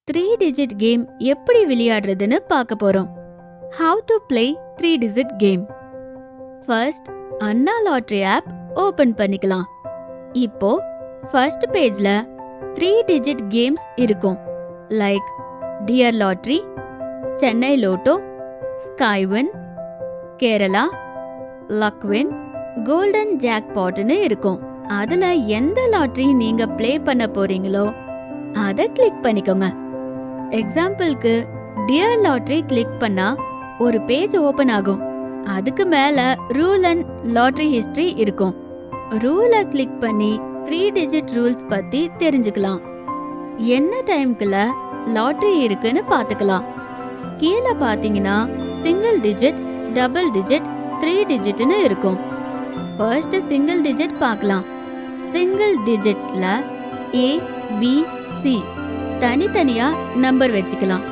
3 digit game எப்படி விளையாடுறதுன்னு பார்க்க போறோம். How to play 3 digit game. First, அண்ணா லாட்டரி ஆப் ஓபன் பண்ணிக்கலாம். இப்போ ஃபர்ஸ்ட் பேஜ்ல 3 டிஜிட் கேம்ஸ் இருக்கும். Like dear lottery, Chennai lotto, Skywin, Kerala, Luckwin, golden ஜாக்பாட்னு இருக்கும். அதுல எந்த லாட்டரி நீங்க ப்ளே பண்ண போறீங்களோ அதை கிளிக் பண்ணிக்கோங்க. எக்ஸாம்பிளுக்கு டியர் லாட்டரி கிளிக் பண்ணா ஒரு பேஜ் ஓபன் ஆகும். அதுக்கு மேல ரூல் அண்ட் லாட்டரி ஹிஸ்டரி இருக்கும். ரூலை கிளிக் பண்ணி 3 டிஜிட் ரூல்ஸ் பத்தி தெரிஞ்சுக்கலாம். என்ன டைம்க்குள்ள லாட்டரி இருக்குன்னு பாத்துக்கலாம். கீழே பாத்தீங்கன்னா சிங்கிள் டிஜிட், டபுள் டிஜிட், 3 டிஜிட்னு இருக்கும். ஃபர்ஸ்ட் சிங்கிள் டிஜிட் பார்க்கலாம். சிங்கிள் டிஜிட்ல ஏ, பி, சி தனித்தனியா நம்பர் வச்சுக்கலாம்.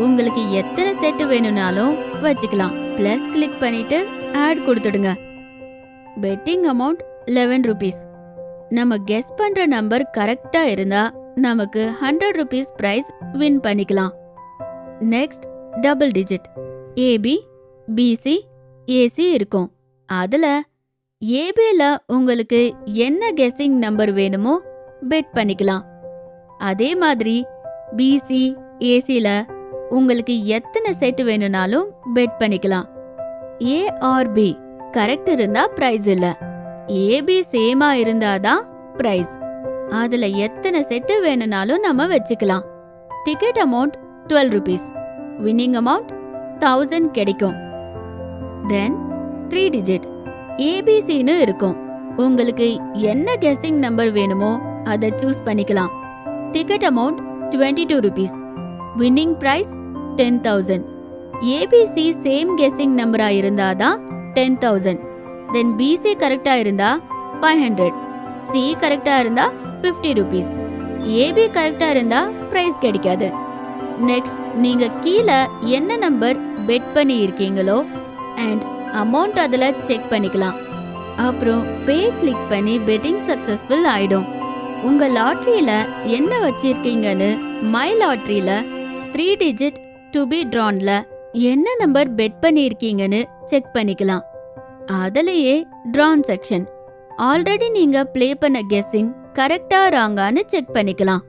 உங்களுக்கு எத்தனை செட் வேணும்னாலும் வச்சுக்கலாம். பிளஸ் கிளிக் பண்ணிட்டு ஆட் கொடுத்துடுங்க. Betting amount 11 rupees. நம்ம கெஸ் பண்ற நம்பர் கரெக்டா இருந்தா நமக்கு 100 rupees பிரைஸ் வின் பண்ணிக்கலாம். Next double digit AB, BC, AC இருக்கும். அதுல ஏபில உங்களுக்கு என்ன கெஸ்ஸிங் நம்பர் வேணுமோ பெட் பண்ணிக்கலாம். அதே மாதிரி பிசி, ஏசில உங்களுக்கு எத்தனை செட் வேணும்னாலும் பெட் பண்ணிக்கலாம். ஏ ஆர் பி கரெக்ட் இருந்தா பிரைஸ் இல்ல, ஏபி சேமா இருந்தாதான் பிரைஸ். அதுல எத்தனை செட் வேணும்னாலும் நம்ம வச்சுக்கலாம். Ticket amount 12 rupees, winning amount 1000 கிடைக்கும். தென் 3 டிஜிட் ஏபிசின்னு இருக்கும். உங்களுக்கு என்ன கெஸ்ஸிங் நம்பர் வேணுமோ அதை சூஸ் பண்ணிக்கலாம். Ticket amount 22 rupees, winning prize 10,000. ABC same guessing நம்பரா இருந்தாதான் 10,000. தென் பிசி கரெக்டா இருந்தா 500, சி கரெக்டா இருந்தா 50 rupees, ஏபி கரெக்டா இருந்தா பிரைஸ் கிடைக்காது. நெக்ஸ்ட் நீங்க கீழே என்ன நம்பர் பெட் பண்ணி இருக்கீங்களோ அண்ட் அமௌண்ட் அதுல செக் பண்ணிக்கலாம். அப்புறம் பே கிளிக் பண்ணி பெட்டிங் சக்சஸ்ஃபுல் ஆயிடும். உங்க லாட்டரியில என்ன வச்சிருக்கீங்கன்னு மை லாட்டரியில 3 டிஜிட் டு பி ட்ரான்ல என்ன நம்பர் பெட் பண்ணிருக்கீங்கன்னு செக் பண்ணிக்கலாம். அதுலயே ட்ரான் செக்ஷன் ஆல்ரெடி நீங்க ப்ளே பண்ண கெஸ்ஸிங் கரெக்டா ராங்கான்னு செக் பண்ணிக்கலாம்.